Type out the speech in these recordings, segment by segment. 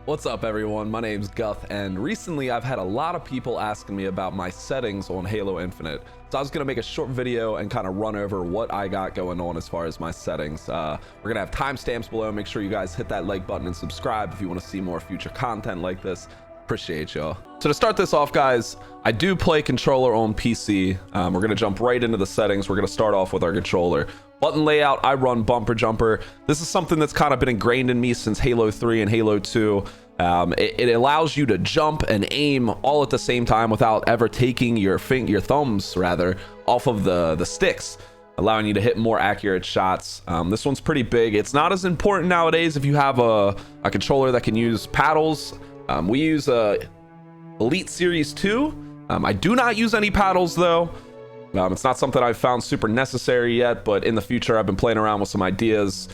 What's up everyone, my name's Guth, and recently I've had a lot of people asking me about my settings on Halo Infinite. So I was gonna make a short video and kind of run over what I got going on as far as my settings. We're gonna have timestamps below. Make sure you guys hit that like button and subscribe if you want to see more future content like this. Appreciate y'all. So to start this off, guys, I do play controller on PC. We're gonna jump right into the settings. We're gonna start off with our controller. Button layout, I run bumper jumper. This is something that's kind of been ingrained in me since Halo 3 and Halo 2. It allows you to jump and aim all at the same time without ever taking your thumbs rather off of the sticks, allowing you to hit more accurate shots. This one's pretty big. It's not as important nowadays if you have a controller that can use paddles. We use Elite Series 2. I do not use any paddles though. It's not something I've found super necessary yet, but in the future I've been playing around with some ideas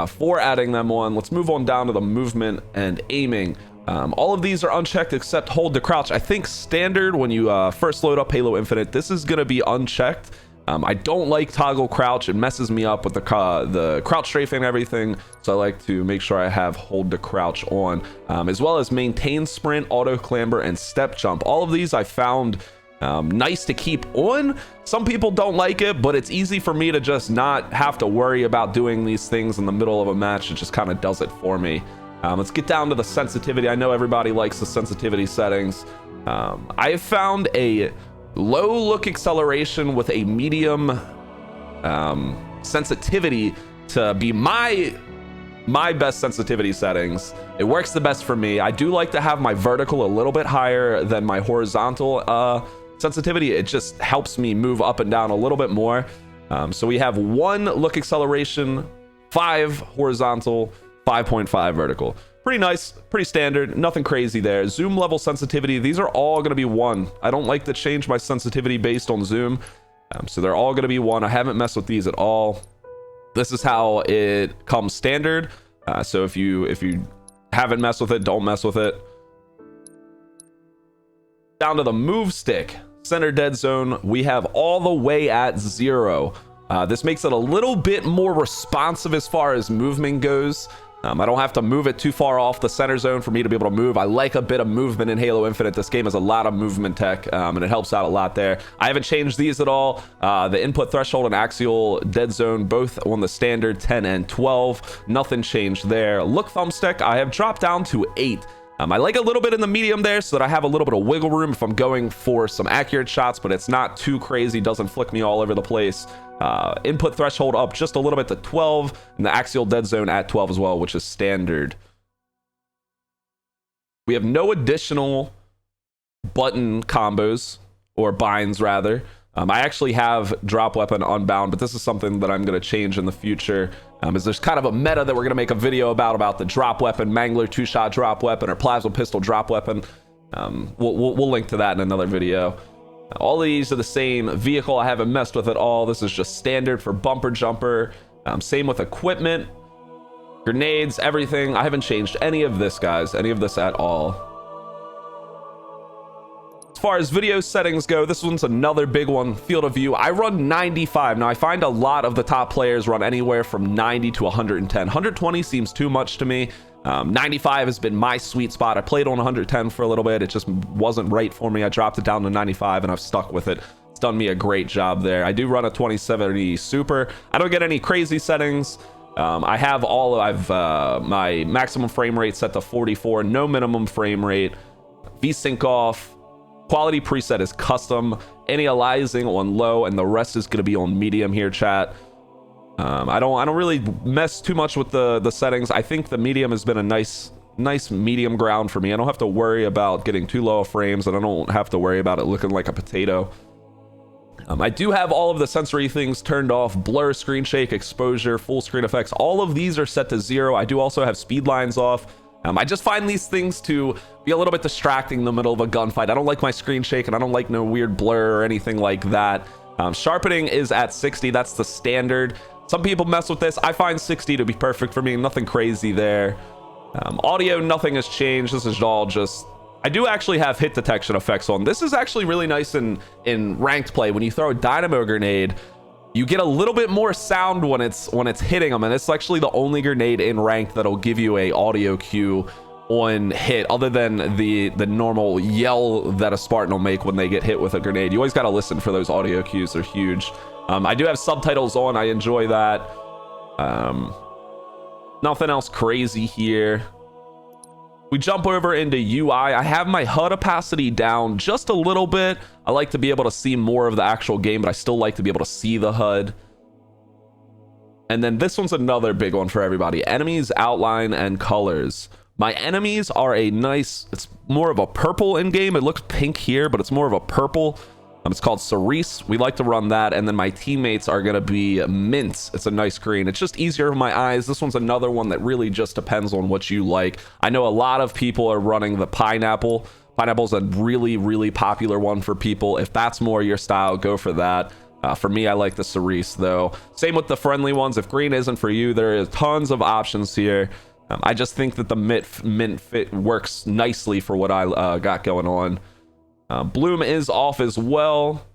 for adding them on. Let's move on down to the movement and aiming. All of these are unchecked except hold to crouch. I think standard when you first load up Halo Infinite, this is going to be unchecked. I don't like toggle crouch. It messes me up with the crouch strafing and everything, so I like to make sure I have hold to crouch on, as well as maintain sprint, auto clamber, and step jump. All of these I found nice to keep on. Some people don't like it, but it's easy for me to just not have to worry about doing these things in the middle of a match. It just kind of does it for me. Let's get down to the sensitivity. I know everybody likes the sensitivity settings. I have found a low look acceleration with a medium sensitivity to be my best sensitivity settings. It works the best for me. I do like to have my vertical a little bit higher than my horizontal sensitivity. It just helps me move up and down a little bit more. So we have 1 look acceleration, 5 horizontal, 5.5 vertical. Pretty nice, pretty standard, nothing crazy there. Zoom level sensitivity, these are all going to be 1. I don't like to change my sensitivity based on zoom, so they're all going to be 1. I haven't messed with these at all. This is how it comes standard, so if you haven't messed with it, don't mess with it. Down to the move stick, center dead zone, we have all the way at 0. This makes it a little bit more responsive as far as movement goes. I don't have to move it too far off the center zone for me to be able to move. I like a bit of movement in Halo Infinite. This game has a lot of movement tech, and it helps out a lot there. I haven't changed these at all. The input threshold and axial dead zone, both on the standard 10 and 12. Nothing changed there. Look thumbstick, I have dropped down to 8. I like a little bit in the medium there so that I have a little bit of wiggle room if I'm going for some accurate shots, but it's not too crazy, doesn't flick me all over the place. Input threshold up just a little bit to 12, and the axial dead zone at 12 as well, which is standard. We have no additional button combos, or binds rather. I actually have drop weapon unbound, but this is something that I'm going to change in the future. As there's kind of a meta that we're going to make a video about the drop weapon, Mangler 2-shot drop weapon, or plasma pistol drop weapon. We'll link to that in another video. All of these are the same vehicle. I haven't messed with it all. This is just standard for bumper jumper. Same with equipment, grenades, everything. I haven't changed any of this, guys, any of this at all. As far as video settings go, this one's another big one. Field of view, I run 95. Now I find a lot of the top players run anywhere from 90 to 110. 120 seems too much to me. 95 has been my sweet spot. I played on 110 for a little bit. It just wasn't right for me. I dropped it down to 95 and I've stuck with it. It's done me a great job there. I do run a 2070 Super. I don't get any crazy settings. I have my maximum frame rate set to 44, no minimum frame rate, VSync off. Quality preset is custom, any aliasing on low, and the rest is going to be on medium here, chat. I don't really mess too much with the settings. I think the medium has been a nice medium ground for me. I don't have to worry about getting too low of frames, and I don't have to worry about it looking like a potato. I do have all of the sensory things turned off: blur, screen shake, exposure, full screen effects. All of these are set to 0. I do also have speed lines off. I just find these things to be a little bit distracting in the middle of a gunfight. I don't like my screen shake, and I don't like no weird blur or anything like that. Sharpening is at 60. That's the standard. Some people mess with this. I find 60 to be perfect for me. Nothing crazy there. Audio, nothing has changed. This is all just... I do actually have hit detection effects on. This is actually really nice in ranked play. When you throw a dynamo grenade, you get a little bit more sound when it's hitting them, and it's actually the only grenade in ranked that'll give you a audio cue on hit, other than the normal yell that a Spartan will make when they get hit with a grenade. You always got to listen for those audio cues. They're huge. I do have subtitles on. I enjoy that. Nothing else crazy here. We jump over into UI. I have my HUD opacity down just a little bit. I like to be able to see more of the actual game, but I still like to be able to see the HUD. And then this one's another big one for everybody. Enemies, outline, and colors. My enemies are a nice, it's more of a purple in game. It looks pink here, but it's more of a purple. It's called Cerise. We like to run that. And then my teammates are going to be mints. It's a nice green. It's just easier for my eyes. This one's another one that really just depends on what you like. I know a lot of people are running the pineapple. Pineapple's a really, really popular one for people. If that's more your style, go for that. For me, I like the Cerise, though. Same with the friendly ones. If green isn't for you, there is tons of options here. I just think that the mint fit works nicely for what I got going on. Bloom is off as well.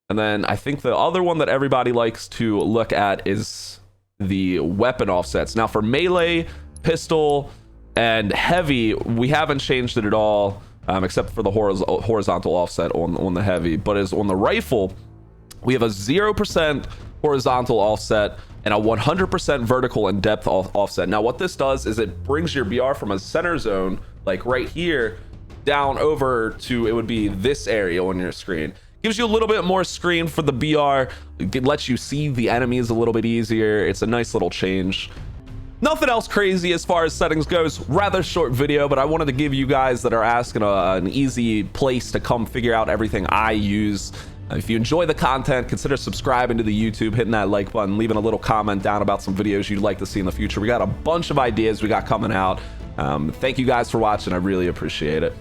And then I think the other one that everybody likes to look at is the weapon offsets. Now for melee, pistol, and heavy, we haven't changed it at all, except for the horizontal offset on the heavy. But as on the rifle, we have a 0% horizontal offset and a 100% vertical and depth offset. Now what this does is it brings your BR from a center zone, like right here, down over to, it would be this area on your screen. Gives you a little bit more screen for the BR. It lets you see the enemies a little bit easier. It's a nice little change. Nothing else crazy as far as settings goes. Rather short video, but I wanted to give you guys that are asking an easy place to come figure out everything I use. If you enjoy the content, consider subscribing to the YouTube, hitting that like button, leaving a little comment down about some videos you'd like to see in the future. We got a bunch of ideas we got coming out. Thank you guys for watching. I really appreciate it.